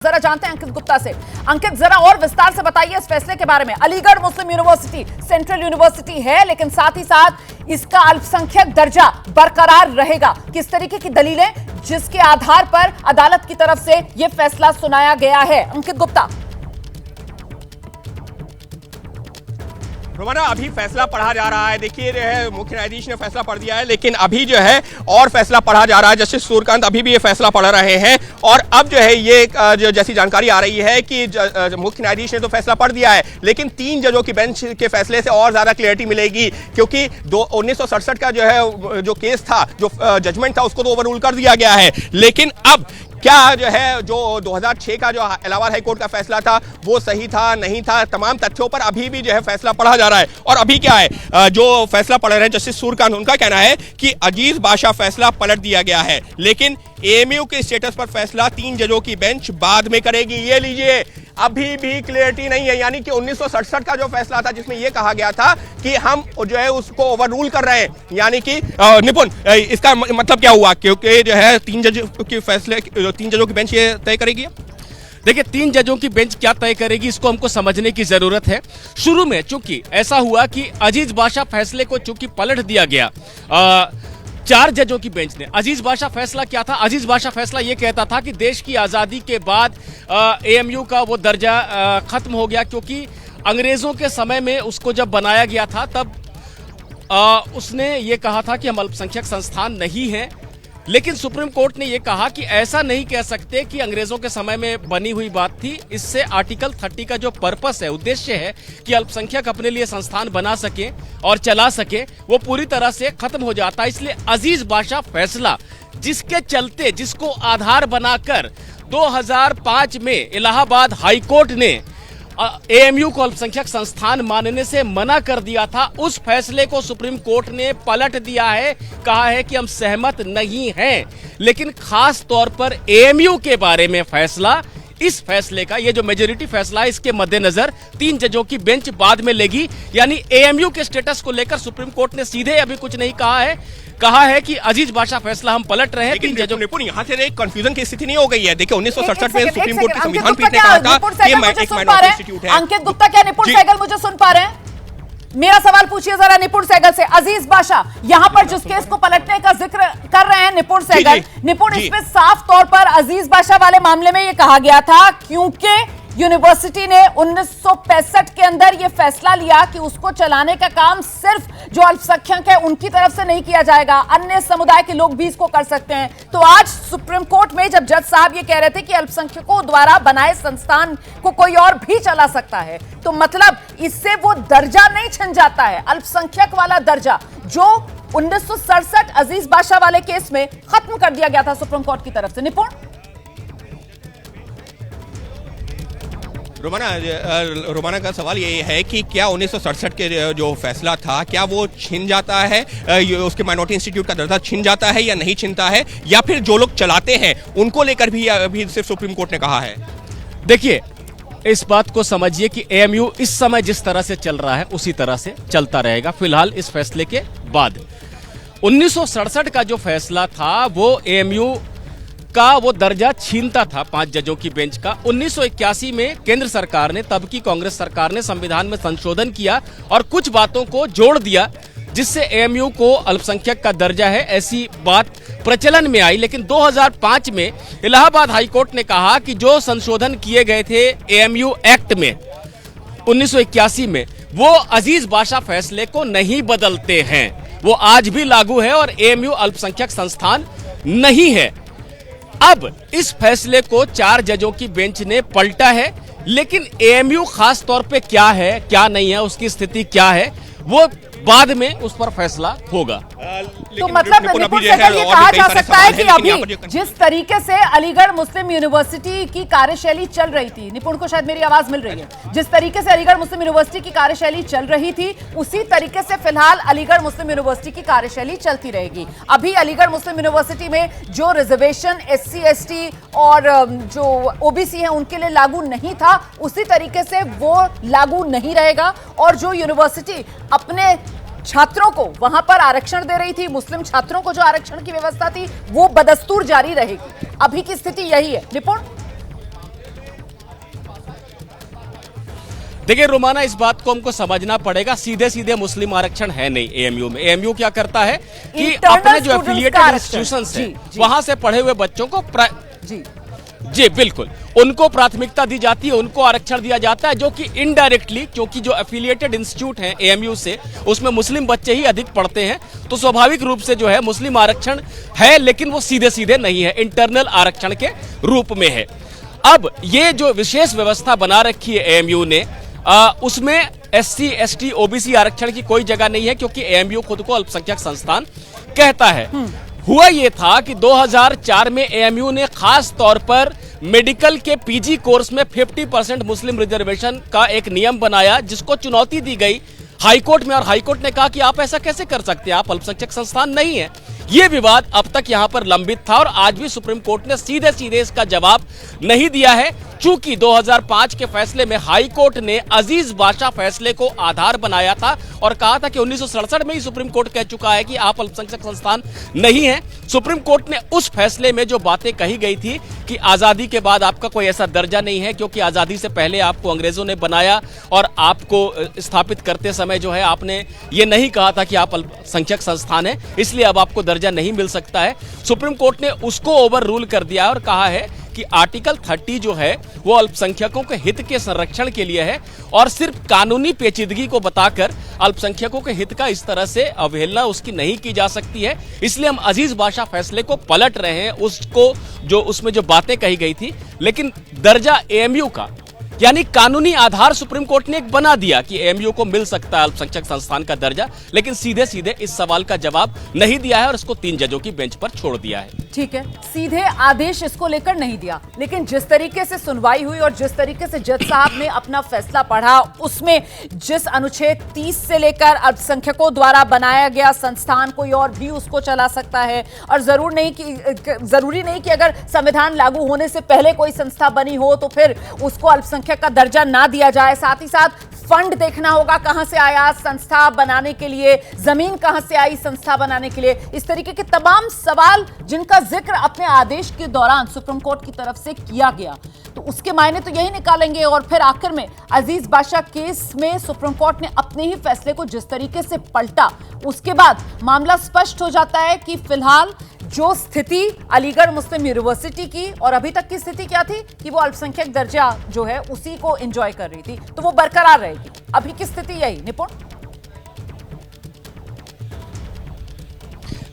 जरा जानते हैं अंकित गुप्ता से। अंकित, जरा और विस्तार से बताइए इस फैसले के बारे में। अलीगढ़ मुस्लिम यूनिवर्सिटी सेंट्रल यूनिवर्सिटी है, लेकिन साथ ही साथ इसका अल्पसंख्यक दर्जा बरकरार रहेगा। किस तरीके की दलीलें जिसके आधार पर अदालत की तरफ से यह फैसला सुनाया गया है? अंकित गुप्ता। रोमाना, अभी फैसला पढ़ा जा रहा है। देखिए, मुख्य न्यायाधीश ने फैसला पढ़ दिया है, लेकिन अभी जो है और फैसला पढ़ा जा रहा है। जस्टिस सूर्यकांत अभी भी ये फैसला पढ़ रहे हैं और अब जो है ये जैसी जानकारी आ रही है कि मुख्य न्यायाधीश ने तो फैसला पढ़ दिया है, लेकिन 3 जजों की बेंच के फैसले से और ज्यादा क्लियरिटी मिलेगी, क्योंकि 1967 का जो है जो केस था, जो जजमेंट था, उसको तो ओवररूल कर दिया गया है। लेकिन अब क्या जो है जो 2006 का जो इलाहाबाद हाईकोर्ट का फैसला था वो सही था नहीं था, तमाम तथ्यों पर अभी भी जो है फैसला पढ़ा जा रहा है। और अभी क्या है, जो फैसला पढ़ रहे हैं जस्टिस सूर्यकांत, उनका कहना है कि अजीज बाशा फैसला पलट दिया गया है, लेकिन एएमयू के स्टेटस पर फैसला 3 जजों की बेंच बाद में करेगी। ये लीजिए, अभी भी क्लियरिटी नहीं है। यानी कि 1967 का जो फैसला था जिसमें यह कहा गया था कि हम जो है उसको ओवररूल कर रहे हैं, यानी कि निपुण, इसका मतलब क्या हुआ? क्योंकि जो है 3 जजों के फैसले, 3 जजों की बेंच ये तय करेगी। देखिए, 3 जजों की बेंच क्या तय करेगी इसको हमको समझने की जरूरत है। शुरू में चूंकि ऐसा हुआ कि अजीज बाशा फैसले को चूंकि पलट दिया गया 4 जजों की बेंच ने। अजीज बाशा फैसला क्या था? अजीज बाशा फैसला यह कहता था कि देश की आजादी के बाद एएमयू का वो दर्जा खत्म हो गया, क्योंकि अंग्रेजों के समय में उसको जब बनाया गया था तब उसने ये कहा था कि हम अल्पसंख्यक संस्थान नहीं हैं। लेकिन सुप्रीम कोर्ट ने यह कहा कि ऐसा नहीं कह सकते कि अंग्रेजों के समय में बनी हुई बात थी। इससे आर्टिकल 30 का जो पर्पस है, उद्देश्य है कि अल्पसंख्यक अपने लिए संस्थान बना सके और चला सके, वो पूरी तरह से खत्म हो जाता है। इसलिए अजीज बाशा फैसला, जिसके चलते, जिसको आधार बनाकर 2005 में इलाहाबाद हाईकोर्ट ने एएमयू को अल्पसंख्यक संस्थान मानने से मना कर दिया था, उस फैसले को सुप्रीम कोर्ट ने पलट दिया है। कहा है कि हम सहमत नहीं हैं, लेकिन खास तौर पर एएमयू के बारे में फैसला, इस फैसले का, ये जो मेजोरिटी फैसला है, इसके मद्देनजर 3 जजों की बेंच बाद में लेगी। यानी एएमयू के स्टेटस को लेकर सुप्रीम कोर्ट ने सीधे अभी कुछ नहीं कहा है कि अजीज बाशा फैसला हम पलट रहे हैं। 3 जजों निपुण, यहाँ से एक कंफ्यूजन की स्थिति नहीं हो गई है। देखिए, 1967 में सुप्रीम कोर्ट की संविधान पीठ ने कहा था कि एक माइनॉरिटी इंस्टीट्यूट है। अंकित गुप्ता, क्या निपुण सहगल मुझे सुन पा रहे हैं? मेरा सवाल पूछिए जरा निपुण सहगल से। अजीज बाशा यहां पर जिस केस को पलटने का जिक्र कर रहे हैं निपुण सहगल, निपुण, इसमें साफ तौर पर अजीज बाशा वाले मामले में यह कहा गया था, क्योंकि यूनिवर्सिटी ने 1965 के अंदर यह फैसला लिया कि उसको चलाने का काम सिर्फ जो अल्पसंख्यक है उनकी तरफ से नहीं किया जाएगा, अन्य समुदाय के लोग भी इसको कर सकते हैं। तो आज सुप्रीम कोर्ट में जब जज साहब ये कह रहे थे कि अल्पसंख्यकों द्वारा बनाए संस्थान को कोई और भी चला सकता है, तो मतलब इससे वो दर्जा नहीं छिन जाता है, अल्पसंख्यक वाला दर्जा जो 1967 अजीज बाशा वाले केस में खत्म कर दिया गया था सुप्रीम कोर्ट की तरफ से। निपुण। रोमाना का सवाल ये है कि क्या 1967 के जो फैसला था, क्या वो छिन जाता है, उसके माइनॉरिटी इंस्टीट्यूट का दर्जा छिन जाता है या नहीं छिनता है, या फिर जो लोग चलाते हैं उनको लेकर भी अभी सिर्फ सुप्रीम कोर्ट ने कहा है? देखिए, इस बात को समझिए कि एएमयू इस समय जिस तरह से चल रहा है उसी तरह से चलता रहेगा फिलहाल इस फैसले के बाद। 1967 का जो फैसला था वो एएमयू का वो दर्जा छीनता था 5 जजों की बेंच का। 1981 में केंद्र सरकार ने, तब की कांग्रेस सरकार ने संविधान में संशोधन किया और कुछ बातों को जोड़ दिया, जिससे एएमयू को अल्पसंख्यक का दर्जा है ऐसी बात प्रचलन में आई। लेकिन 2005 में इलाहाबाद हाईकोर्ट ने कहा कि जो संशोधन किए गए थे एएमयू एक्ट में 1981 में, वो अजीज बाशा फैसले को नहीं बदलते हैं, वो आज भी लागू है और एएमयू अल्पसंख्यक संस्थान नहीं है। अब इस फैसले को 4 जजों की बेंच ने पलटा है, लेकिन एएमयू खास तौर पे क्या है, क्या नहीं है, उसकी स्थिति क्या है, वो बाद में उस पर फैसला होगा। तो मतलब निपुण सहगल, ये कहा जा सकता है कि अभी जिस तरीके से अलीगढ़ मुस्लिम यूनिवर्सिटी की कार्यशैली चल रही थी, निपुण को शायद मेरी आवाज मिल रही है, जिस तरीके से अलीगढ़ मुस्लिम यूनिवर्सिटी की कार्यशैली चल रही थी, उसी तरीके से फिलहाल अलीगढ़ मुस्लिम यूनिवर्सिटी की कार्यशैली चलती रहेगी। अभी अलीगढ़ मुस्लिम यूनिवर्सिटी में जो रिजर्वेशन SC ST और जो OBC है उनके लिए लागू नहीं था, उसी तरीके से वो लागू नहीं रहेगा। और जो यूनिवर्सिटी अपने छात्रों को वहां पर आरक्षण दे रही थी, मुस्लिम छात्रों को जो आरक्षण की व्यवस्था थी, वो बदस्तूर जारी रहेगी। अभी की स्थिति यही है। निपुण। देखिए रोमाना, इस बात को हमको समझना पड़ेगा, सीधे सीधे मुस्लिम आरक्षण है नहीं एएमयू में। एएमयू क्या करता है कि अपने जो एफिलिएटेड इंस्टीट्यूशंस हैं वहां से पढ़े हुए बच्चों को जी बिल्कुल उनको प्राथमिकता दी जाती है, उनको आरक्षण दिया जाता है, जो कि इनडायरेक्टली, क्योंकि जो एफिलिएटेड इंस्टीट्यूट हैं एएमयू से उसमें मुस्लिम बच्चे ही अधिक पढ़ते हैं, तो स्वाभाविक रूप से जो है मुस्लिम आरक्षण है, लेकिन वो सीधे सीधे नहीं है, इंटरनल आरक्षण के रूप में है। अब ये जो विशेष व्यवस्था बना रखी है एएमयू ने, उसमें एससी, एसटी, ओबीसी आरक्षण की कोई जगह नहीं है, क्योंकि एएमयू खुद को अल्पसंख्यक संस्थान कहता है। हुआ ये था कि 2004 में एएमयू ने खास तौर पर मेडिकल के पीजी कोर्स में 50% मुस्लिम रिजर्वेशन का एक नियम बनाया, जिसको चुनौती दी गई हाईकोर्ट में, और हाईकोर्ट ने कहा कि आप ऐसा कैसे कर सकते हैं, आप अल्पसंख्यक संस्थान नहीं है। यह विवाद अब तक यहां पर लंबित था और आज भी सुप्रीम कोर्ट ने सीधे सीधे इसका जवाब नहीं दिया है। चूंकि 2005 के फैसले में हाई कोर्ट ने अजीज बाशा फैसले को आधार बनाया था और कहा था कि 1967 में ही सुप्रीम कोर्ट कह चुका है कि आप अल्पसंख्यक संस्थान नहीं है। सुप्रीम कोर्ट ने उस फैसले में जो बातें कही गई थी कि आजादी के बाद आपका कोई ऐसा दर्जा नहीं है, क्योंकि आजादी से पहले आपको अंग्रेजों ने बनाया और आपको स्थापित करते समय जो है आपने ये नहीं कहा था कि आप अल्पसंख्यक संस्थान है, इसलिए अब आपको दर्जा नहीं मिल सकता है। सुप्रीम कोर्ट ने उसको ओवर रूल कर दिया और कहा है कि आर्टिकल 30 जो है वो अल्पसंख्यकों के हित के संरक्षण के लिए है, और सिर्फ कानूनी पेचीदगी को बताकर अल्पसंख्यकों के हित का इस तरह से अवहेलना उसकी नहीं की जा सकती है। इसलिए हम अजीज बाशा फैसले को पलट रहे हैं, उसको जो उसमें जो बातें कही गई थी, लेकिन दर्जा एएमयू का यानी कानूनी आधार सुप्रीम कोर्ट ने एक बना दिया कि एएमयू को मिल सकता है अल्पसंख्यक संस्थान का दर्जा, लेकिन सीधे सीधे इस सवाल का जवाब नहीं दिया है और इसको 3 जजों की बेंच पर छोड़ दिया है। ठीक है, सीधे आदेश इसको लेकर नहीं दिया, लेकिन जिस तरीके से सुनवाई हुई और जिस तरीके से जज साहब ने अपना फैसला पढ़ा, उसमें जिस अनुच्छेद 30 से लेकर अल्पसंख्यकों द्वारा बनाया गया संस्थान कोई और भी उसको चला सकता है, और जरूरी नहीं कि अगर संविधान लागू होने से पहले कोई संस्था बनी हो तो फिर उसको अल्पसंख्यक का दर्जा ना दिया जाए। साथ ही साथ फंड देखना होगा कहां से आया संस्था बनाने के लिए, जमीन कहां से आई संस्था बनाने के लिए, इस तरीके के तमाम सवाल जिनका जिक्र अपने आदेश के दौरान सुप्रीम कोर्ट की तरफ से किया गया, तो उसके मायने तो यही निकालेंगे। और फिर आखिर में अजीज बाशा केस में सुप्रीम कोर्ट ने अपने ही फैसले को जिस तरीके से पलटा, उसके बाद मामला स्पष्ट हो जाता है कि फिलहाल जो स्थिति अलीगढ़ मुस्लिम यूनिवर्सिटी की और अभी तक की स्थिति क्या थी कि वो अल्पसंख्यक दर्जा जो है उसी को एंजॉय कर रही थी, तो वो बरकरार रहेगी। अभी की स्थिति यही निपुण।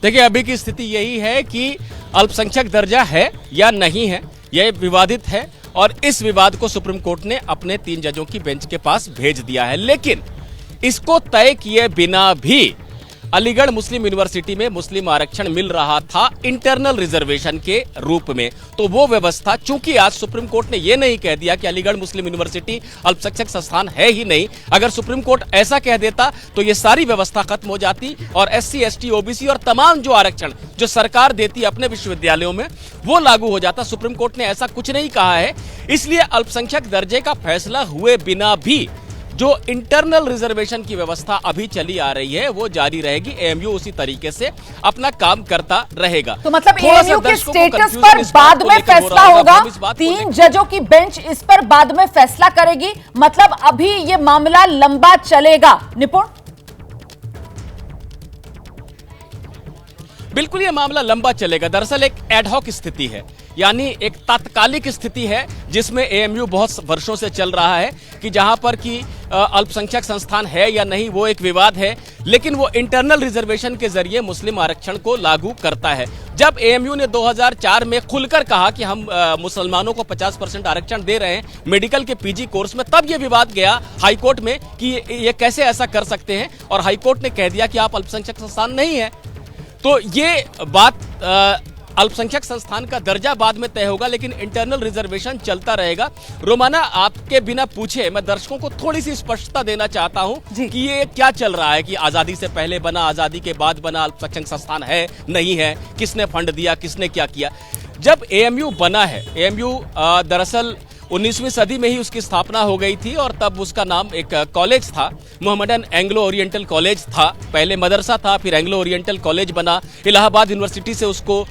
देखिए अभी की स्थिति यही है कि अल्पसंख्यक दर्जा है या नहीं है, यह विवादित है और इस विवाद को सुप्रीम कोर्ट ने अपने 3 जजों की बेंच के पास भेज दिया है। लेकिन इसको तय किए बिना भी अलीगढ़ मुस्लिम यूनिवर्सिटी में मुस्लिम आरक्षण मिल रहा था इंटरनल रिजर्वेशन के रूप में। तो वो व्यवस्था, चूंकि आज सुप्रीम कोर्ट ने ये नहीं कह दिया कि अलीगढ़ मुस्लिम यूनिवर्सिटी अल्पसंख्यक संस्थान है ही नहीं, अगर सुप्रीम कोर्ट ऐसा कह देता तो ये सारी व्यवस्था खत्म हो जाती और एससी, एसटी, ओबीसी और तमाम जो आरक्षण जो सरकार देती है अपने विश्वविद्यालयों में वो लागू हो जाता। सुप्रीम कोर्ट ने ऐसा कुछ नहीं कहा है, इसलिए अल्पसंख्यक दर्जे का फैसला हुए बिना भी जो इंटरनल रिजर्वेशन की व्यवस्था अभी चली आ रही है वो जारी रहेगी। एएमयू उसी तरीके से अपना काम करता रहेगा। तो मतलब एएमयू के स्टेटस पर बाद में फैसला होगा, 3 जजों की बेंच इस पर बाद में फैसला करेगी, मतलब अभी ये मामला लंबा चलेगा। निपुण, बिल्कुल ये मामला लंबा चलेगा। दरअसल एक एडहॉक स्थिति है, यानी एक तात्कालिक स्थिति है जिसमें एएमयू बहुत वर्षों से चल रहा है कि जहां पर कि अल्पसंख्यक संस्थान है या नहीं वो एक विवाद है, लेकिन वो इंटरनल रिजर्वेशन के जरिए मुस्लिम आरक्षण को लागू करता है। जब एएमयू ने 2004 में खुलकर कहा कि हम मुसलमानों को 50% आरक्षण दे रहे हैं मेडिकल के पीजी कोर्स में, तब ये विवाद गया हाईकोर्ट में कि ये कैसे ऐसा कर सकते हैं, और हाईकोर्ट ने कह दिया कि आप अल्पसंख्यक संस्थान नहीं है। तो ये बात अल्पसंख्यक संस्थान का दर्जा बाद में तय होगा, लेकिन इंटरनल रिजर्वेशन चलता रहेगा। रोमाना, आपके बिना पूछे मैं दर्शकों को थोड़ी सी स्पष्टता देना चाहता हूं कि ये क्या चल रहा है कि आजादी से पहले बना, आजादी के बाद बना, अल्पसंख्यक संस्थान है नहीं है, किसने फंड दिया, किसने क्या किया। जब एएमयू बना है, एएमयू दरअसल 19वीं सदी में ही उसकी स्थापना हो गई थी और तब उसका नाम एक कॉलेज था, मोहम्मदन एंग्लो ओरिएंटल कॉलेज था। पहले मदरसा था, फिर एंग्लो ओरिएंटल कॉलेज बना। इलाहाबाद यूनिवर्सिटी से उसको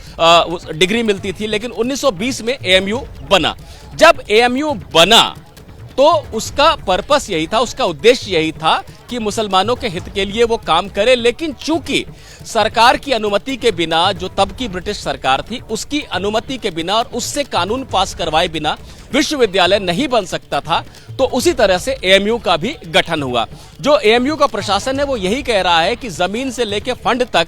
डिग्री मिलती थी, लेकिन 1920 में एएमयू बना। जब एएमयू बना तो उसका पर्पस यही था, उसका उद्देश्य यही था कि मुसलमानों के हित के लिए वो काम करे। लेकिन चूंकि सरकार की अनुमति के बिना, जो तब की ब्रिटिश सरकार थी, उसकी अनुमति के बिना और उससे कानून पास करवाए बिना विश्वविद्यालय नहीं बन सकता था, तो उसी तरह से एएमयू का भी गठन हुआ। जो एएमयू का प्रशासन है वो यही कह रहा है कि जमीन से लेकर फंड तक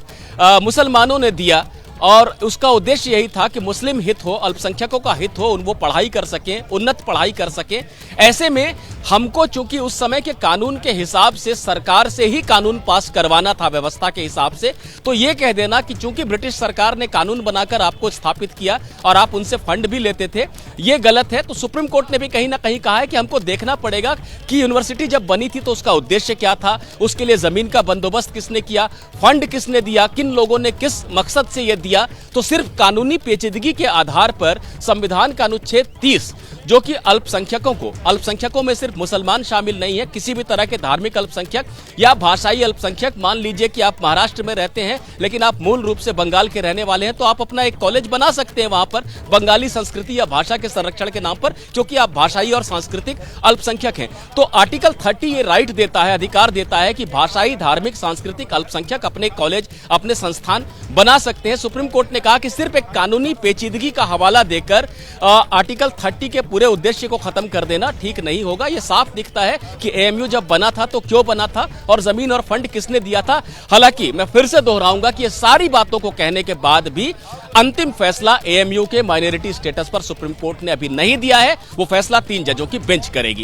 मुसलमानों ने दिया और उसका उद्देश्य यही था कि मुस्लिम हित हो, अल्पसंख्यकों का हित हो, वो पढ़ाई कर सकें, उन्नत पढ़ाई कर सकें। ऐसे में हमको चूंकि उस समय के कानून के हिसाब से सरकार से ही कानून पास करवाना था, व्यवस्था के हिसाब से, तो ये कह देना कि चूंकि ब्रिटिश सरकार ने कानून बनाकर आपको स्थापित किया और आप उनसे फंड भी लेते थे, ये गलत है। तो सुप्रीम कोर्ट ने भी कहीं ना कहीं कहा है कि हमको देखना पड़ेगा कि यूनिवर्सिटी जब बनी थी तो उसका उद्देश्य क्या था, उसके लिए जमीन का बंदोबस्त किसने किया, फंड किसने दिया, किन लोगों ने किस मकसद से यह दिया। तो सिर्फ कानूनी पेचीदगी के आधार पर संविधान का अनुच्छेद 30, जो कि अल्पसंख्यकों में सिर्फ मुसलमान शामिल नहीं है, किसी भी तरह के धार्मिक अल्पसंख्यक या भाषाई अल्पसंख्यक, मान लीजिए कि आप महाराष्ट्र में रहते हैं लेकिन आप मूल रूप से बंगाल के रहने वाले हैं, तो आप अपना एक कॉलेज बना सकते हैं वहां पर बंगाली संस्कृति या भाषा के संरक्षण के नाम पर, क्योंकि आप भाषाई और सांस्कृतिक अल्पसंख्यक हैं। तो आर्टिकल 30 ये राइट देता है, अधिकार देता है कि भाषाई, धार्मिक, सांस्कृतिक अल्पसंख्यक अपने कॉलेज, अपने संस्थान बना सकते हैं। सुप्रीम कोर्ट ने कहा कि सिर्फ एक कानूनी पेचीदगी का हवाला देकर आर्टिकल 30 के पूरे उद्देश्य को खत्म कर देना ठीक नहीं होगा। यह साफ दिखता है कि एएमयू जब बना था तो क्यों बना था और जमीन और फंड किसने दिया था। हालांकि मैं फिर से दोहराऊंगा कि ये सारी बातों को कहने के बाद भी अंतिम फैसला एएमयू के माइनॉरिटी स्टेटस पर सुप्रीम कोर्ट ने अभी नहीं दिया है। वो फैसला 3 जजों की बेंच करेगी।